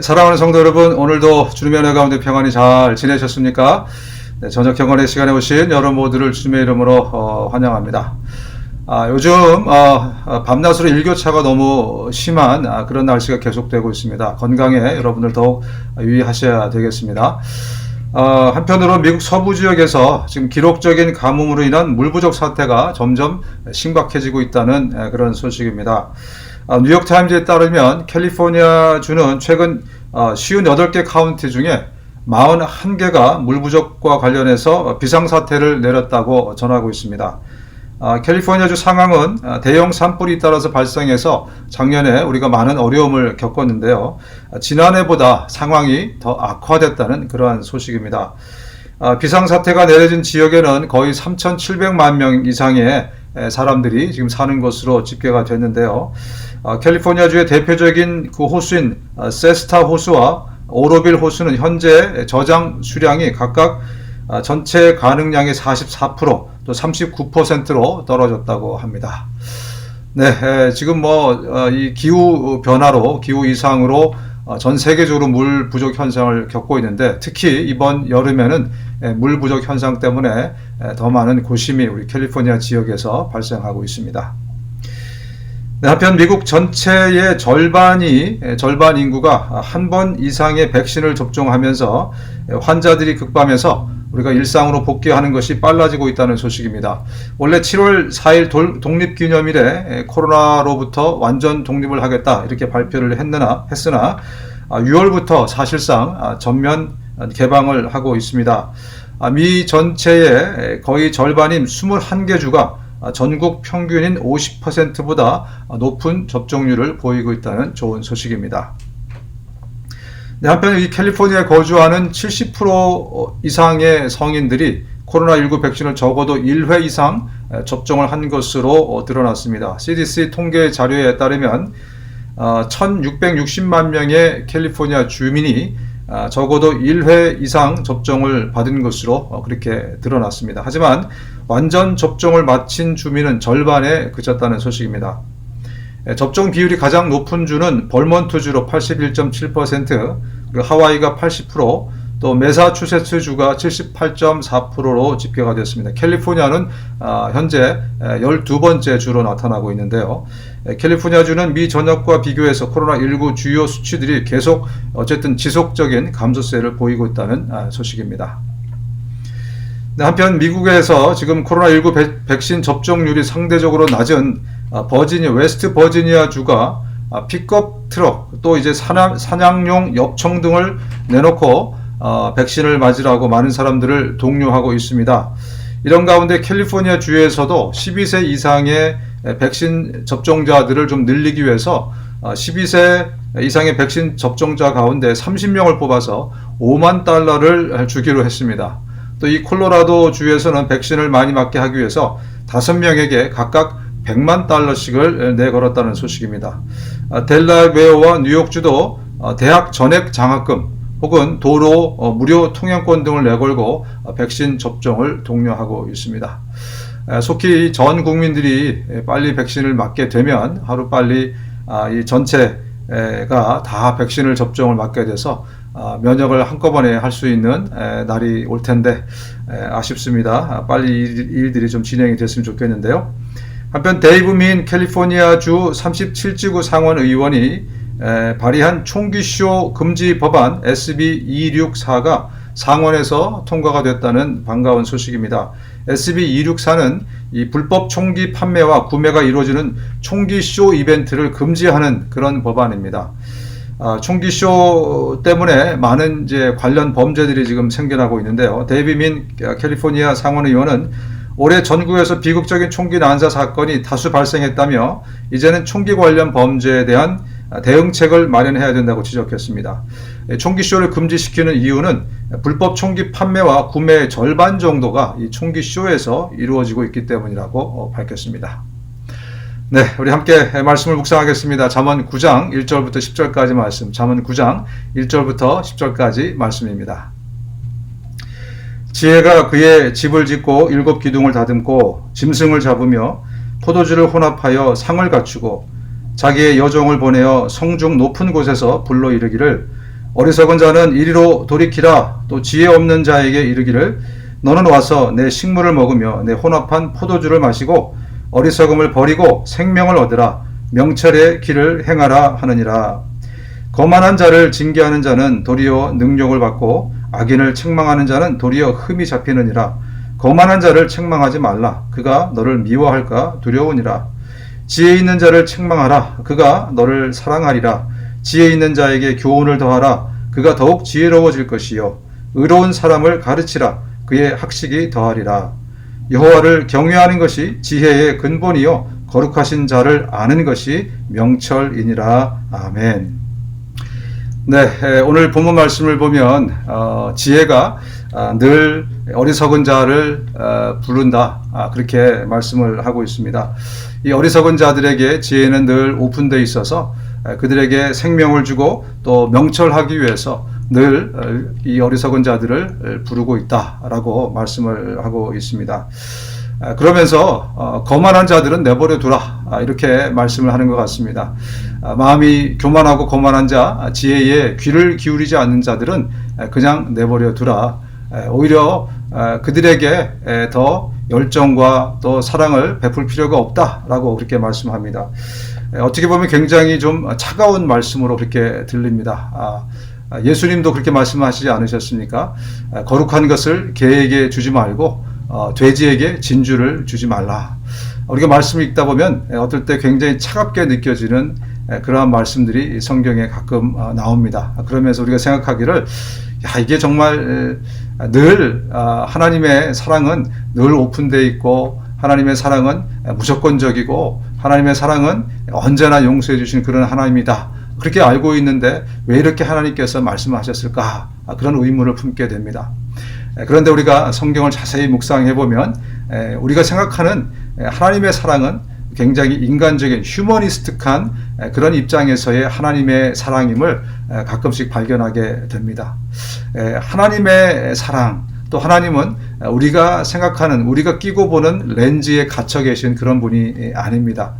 사랑하는 성도 여러분, 오늘도 주님의 은혜 가운데 평안히 잘 지내셨습니까? 네, 저녁 경건의 시간에 오신 여러분 모두를 주님의 이름으로 환영합니다. 요즘 밤낮으로 일교차가 너무 심한 그런 날씨가 계속되고 있습니다. 건강에 여러분들 더욱 유의하셔야 되겠습니다. 한편으로 미국 서부 지역에서 지금 기록적인 가뭄으로 인한 물 부족 사태가 점점 심각해지고 있다는 그런 소식입니다. 뉴욕타임즈에 따르면 캘리포니아주는 최근 58개 카운티 중에 41개가 물 부족과 관련해서 비상사태를 내렸다고 전하고 있습니다. 캘리포니아주 상황은 대형 산불이 따라서 발생해서 작년에 우리가 많은 어려움을 겪었는데요. 지난해보다 상황이 더 악화됐다는 그러한 소식입니다. 비상사태가 내려진 지역에는 거의 3,700만 명 이상의 사람들이 지금 사는 것으로 집계가 됐는데요. 캘리포니아주의 대표적인 그 호수인 세스타 호수와 오로빌 호수는 현재 저장 수량이 각각 전체 가능량의 44%, 또 39%로 떨어졌다고 합니다. 네, 지금 이 기후 변화로, 기후 이상으로 전 세계적으로 물 부족 현상을 겪고 있는데, 특히 이번 여름에는 물 부족 현상 때문에 더 많은 고심이 우리 캘리포니아 지역에서 발생하고 있습니다. 네, 한편 미국 전체의 절반 인구가 한 번 이상의 백신을 접종하면서 환자들이 급감해서 우리가 일상으로 복귀하는 것이 빨라지고 있다는 소식입니다. 원래 7월 4일 독립기념일에 코로나로부터 완전 독립을 하겠다 이렇게 발표를 했으나 6월부터 사실상 전면 개방을 하고 있습니다. 미 전체의 거의 절반인 21개 주가 전국 평균인 50%보다 높은 접종률을 보이고 있다는 좋은 소식입니다. 네, 한편 이 캘리포니아에 거주하는 70% 이상의 성인들이 코로나19 백신을 적어도 1회 이상 접종을 한 것으로 드러났습니다. CDC 통계 자료에 따르면 1,660만 명의 캘리포니아 주민이 적어도 1회 이상 접종을 받은 것으로 그렇게 드러났습니다. 하지만 완전 접종을 마친 주민은 절반에 그쳤다는 소식입니다. 접종 비율이 가장 높은 주는 벌몬트주로 81.7%, 그리고 하와이가 80%, 또 매사추세츠주가 78.4%로 집계가 됐습니다. 캘리포니아는 현재 12번째 주로 나타나고 있는데요. 캘리포니아주는 미 전역과 비교해서 코로나19 주요 수치들이 계속 어쨌든 지속적인 감소세를 보이고 있다는 소식입니다. 한편 미국에서 지금 코로나19 백신 접종률이 상대적으로 낮은 웨스트 버지니아 주가 픽업 트럭, 또 이제 사냥용 엽총 등을 내놓고 백신을 맞으라고 많은 사람들을 독려하고 있습니다. 이런 가운데 캘리포니아 주에서도 12세 이상의 백신 접종자들을 좀 늘리기 위해서 12세 이상의 백신 접종자 가운데 30명을 뽑아서 $50,000를 주기로 했습니다. 또 이 콜로라도 주에서는 백신을 많이 맞게 하기 위해서 5명에게 각각 $10,000,000씩을 내걸었다는 소식입니다. 델라웨어와 뉴욕주도 대학 전액 장학금 혹은 도로 무료 통행권 등을 내걸고 백신 접종을 독려하고 있습니다. 속히 전 국민들이 빨리 백신을 맞게 되면 하루빨리 이 전체가 다 백신을 접종을 맞게 돼서 면역을 한꺼번에 할 수 있는 날이 올 텐데 아쉽습니다. 빨리 일들이 좀 진행이 됐으면 좋겠는데요. 한편 데이브 민 캘리포니아주 37지구 상원 의원이 발의한 총기쇼 금지 법안 SB 264가 상원에서 통과가 됐다는 반가운 소식입니다. SB 264는 이 불법 총기 판매와 구매가 이루어지는 총기쇼 이벤트를 금지하는 그런 법안입니다. 총기쇼 때문에 많은 이제 관련 범죄들이 지금 생겨나고 있는데요. 데이브 민 캘리포니아 상원 의원은 올해 전국에서 비극적인 총기 난사 사건이 다수 발생했다며 이제는 총기 관련 범죄에 대한 대응책을 마련해야 된다고 지적했습니다. 총기쇼를 금지시키는 이유는 불법 총기 판매와 구매의 절반 정도가 이 총기쇼에서 이루어지고 있기 때문이라고 밝혔습니다. 네, 우리 함께 말씀을 묵상하겠습니다. 잠언 9장 1절부터 10절까지 말씀, 잠언 9장 1절부터 10절까지 말씀입니다. 지혜가 그의 집을 짓고 7 기둥을 다듬고 짐승을 잡으며 포도주를 혼합하여 상을 갖추고 자기의 여종을 보내어 성중 높은 곳에서 불러 이르기를 어리석은 자는 이리로 돌이키라. 또 지혜 없는 자에게 이르기를 너는 와서 내 식물을 먹으며 내 혼합한 포도주를 마시고 어리석음을 버리고 생명을 얻으라. 명철의 길을 행하라 하느니라. 거만한 자를 징계하는 자는 도리어 능욕을 받고 악인을 책망하는 자는 도리어 흠이 잡히느니라. 거만한 자를 책망하지 말라. 그가 너를 미워할까 두려우니라. 지혜 있는 자를 책망하라. 그가 너를 사랑하리라. 지혜 있는 자에게 교훈을 더하라. 그가 더욱 지혜로워질 것이요. 의로운 사람을 가르치라. 그의 학식이 더하리라. 여호와를 경외하는 것이 지혜의 근본이요 거룩하신 자를 아는 것이 명철이니라. 아멘. 네, 오늘 본문 말씀을 보면 지혜가 늘 어리석은 자를 부른다, 그렇게 말씀을 하고 있습니다. 이 어리석은 자들에게 지혜는 늘 오픈되어 있어서 그들에게 생명을 주고 또 명철하기 위해서 늘 이 어리석은 자들을 부르고 있다라고 말씀을 하고 있습니다. 그러면서 거만한 자들은 내버려 두라, 이렇게 말씀을 하는 것 같습니다. 마음이 교만하고 거만한 자, 지혜에 귀를 기울이지 않는 자들은 그냥 내버려 두라. 오히려 그들에게 더 열정과 또 사랑을 베풀 필요가 없다라고 그렇게 말씀합니다. 어떻게 보면 굉장히 좀 차가운 말씀으로 그렇게 들립니다. 예수님도 그렇게 말씀하시지 않으셨습니까? 거룩한 것을 개에게 주지 말고 돼지에게 진주를 주지 말라. 우리가 말씀을 읽다 보면 어떨 때 굉장히 차갑게 느껴지는 그러한 말씀들이 성경에 가끔 나옵니다. 그러면서 우리가 생각하기를 이게 정말 늘 하나님의 사랑은 늘 오픈되어 있고 하나님의 사랑은 무조건적이고 하나님의 사랑은 언제나 용서해 주시는 그런 하나님이다. 그렇게 알고 있는데 왜 이렇게 하나님께서 말씀하셨을까? 그런 의문을 품게 됩니다. 그런데 우리가 성경을 자세히 묵상해 보면 우리가 생각하는 하나님의 사랑은 굉장히 인간적인 휴머니스틱한 그런 입장에서의 하나님의 사랑임을 가끔씩 발견하게 됩니다. 하나님의 사랑, 또 하나님은 우리가 생각하는, 우리가 끼고 보는 렌즈에 갇혀 계신 그런 분이 아닙니다.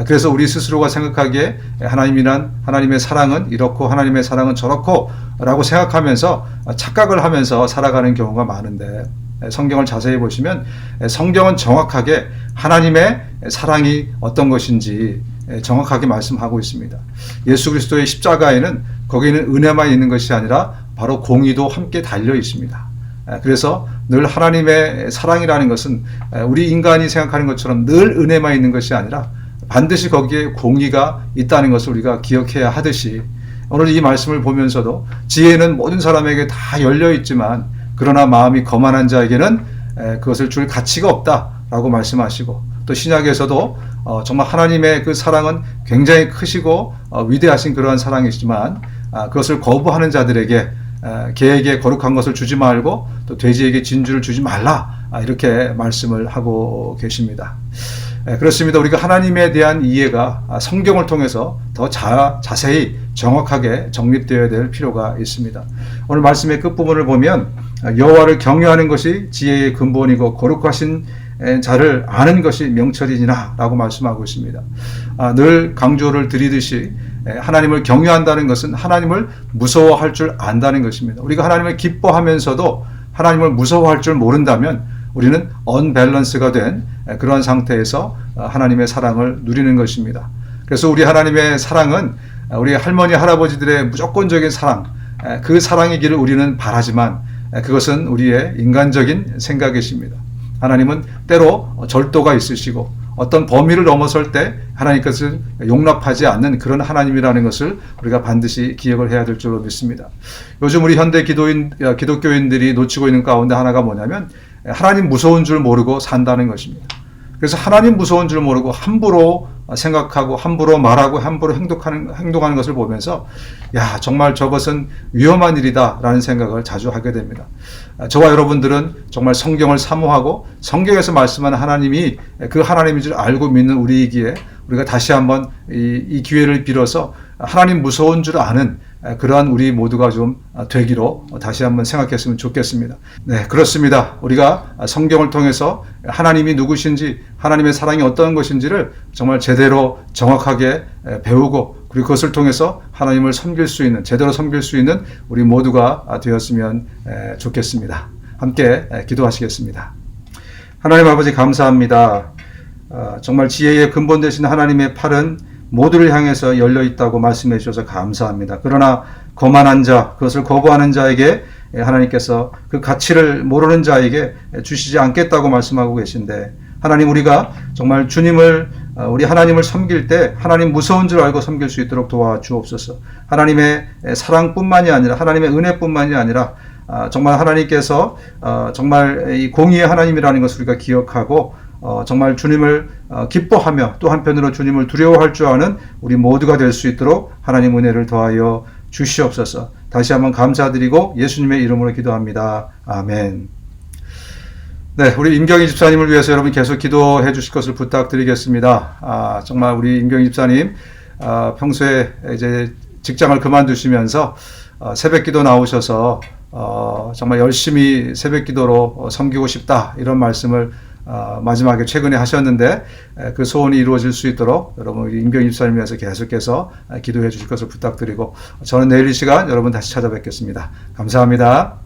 그래서 우리 스스로가 생각하기에 하나님의 사랑은 이렇고 하나님의 사랑은 저렇고 라고 생각하면서 착각을 하면서 살아가는 경우가 많은데, 성경을 자세히 보시면 성경은 정확하게 하나님의 사랑이 어떤 것인지 정확하게 말씀하고 있습니다. 예수 그리스도의 십자가에는 거기에는 은혜만 있는 것이 아니라 바로 공의도 함께 달려 있습니다. 그래서 늘 하나님의 사랑이라는 것은 우리 인간이 생각하는 것처럼 늘 은혜만 있는 것이 아니라 반드시 거기에 공의가 있다는 것을 우리가 기억해야 하듯이, 오늘 이 말씀을 보면서도 지혜는 모든 사람에게 다 열려 있지만 그러나 마음이 거만한 자에게는 그것을 줄 가치가 없다라고 말씀하시고, 또 신약에서도 정말 하나님의 그 사랑은 굉장히 크시고 위대하신 그러한 사랑이지만 그것을 거부하는 자들에게 개에게 거룩한 것을 주지 말고 또 돼지에게 진주를 주지 말라, 이렇게 말씀을 하고 계십니다. 그렇습니다. 우리가 하나님에 대한 이해가 성경을 통해서 더 자세히 정확하게 정립되어야 될 필요가 있습니다. 오늘 말씀의 끝부분을 보면 여호와를 경외하는 것이 지혜의 근본이고 거룩하신 자를 아는 것이 명철이니라 라고 말씀하고 있습니다. 늘 강조를 드리듯이 하나님을 경외한다는 것은 하나님을 무서워할 줄 안다는 것입니다. 우리가 하나님을 기뻐하면서도 하나님을 무서워할 줄 모른다면 우리는 언밸런스가 된 그러한 상태에서 하나님의 사랑을 누리는 것입니다. 그래서 우리 하나님의 사랑은 우리 할머니 할아버지들의 무조건적인 사랑, 그 사랑이기를 우리는 바라지만 그것은 우리의 인간적인 생각이십니다. 하나님은 때로 절도가 있으시고 어떤 범위를 넘어설 때 하나님 것을 용납하지 않는 그런 하나님이라는 것을 우리가 반드시 기억을 해야 될 줄로 믿습니다. 요즘 우리 현대 기독교인들이 놓치고 있는 가운데 하나가 뭐냐면 하나님 무서운 줄 모르고 산다는 것입니다. 그래서 하나님 무서운 줄 모르고 함부로 생각하고 함부로 말하고 함부로 행동하는 것을 보면서 정말 저것은 위험한 일이다 라는 생각을 자주 하게 됩니다. 저와 여러분들은 정말 성경을 사모하고 성경에서 말씀하는 하나님이 그 하나님인 줄 알고 믿는 우리이기에 우리가 다시 한번 이 기회를 빌어서 하나님 무서운 줄 아는 그러한 우리 모두가 좀 되기로 다시 한번 생각했으면 좋겠습니다. 네, 그렇습니다. 우리가 성경을 통해서 하나님이 누구신지, 하나님의 사랑이 어떤 것인지를 정말 제대로 정확하게 배우고 그리고 그것을 통해서 하나님을 섬길 수 있는, 제대로 섬길 수 있는 우리 모두가 되었으면 좋겠습니다. 함께 기도하시겠습니다. 하나님 아버지 감사합니다. 정말 지혜의 근본 되신 하나님의 팔은 모두를 향해서 열려 있다고 말씀해 주셔서 감사합니다. 그러나 거만한 자, 그것을 거부하는 자에게 하나님께서 그 가치를 모르는 자에게 주시지 않겠다고 말씀하고 계신데, 하나님, 우리가 정말 주님을, 우리 하나님을 섬길 때 하나님 무서운 줄 알고 섬길 수 있도록 도와주옵소서. 하나님의 사랑뿐만이 아니라, 하나님의 은혜뿐만이 아니라 정말 하나님께서 정말 이 공의의 하나님이라는 것을 우리가 기억하고 정말 주님을 기뻐하며 또 한편으로 주님을 두려워할 줄 아는 우리 모두가 될 수 있도록 하나님 은혜를 더하여 주시옵소서. 다시 한번 감사드리고 예수님의 이름으로 기도합니다. 아멘. 네, 우리 임경희 집사님을 위해서 여러분 계속 기도해 주실 것을 부탁드리겠습니다. 정말 우리 임경희 집사님 평소에 이제 직장을 그만두시면서 새벽 기도 나오셔서 정말 열심히 새벽 기도로 섬기고 싶다, 이런 말씀을 마지막에 최근에 하셨는데, 그 소원이 이루어질 수 있도록 여러분 임경희 집사님 위해서 계속해서 기도해 주실 것을 부탁드리고, 저는 내일 이 시간 여러분 다시 찾아뵙겠습니다. 감사합니다.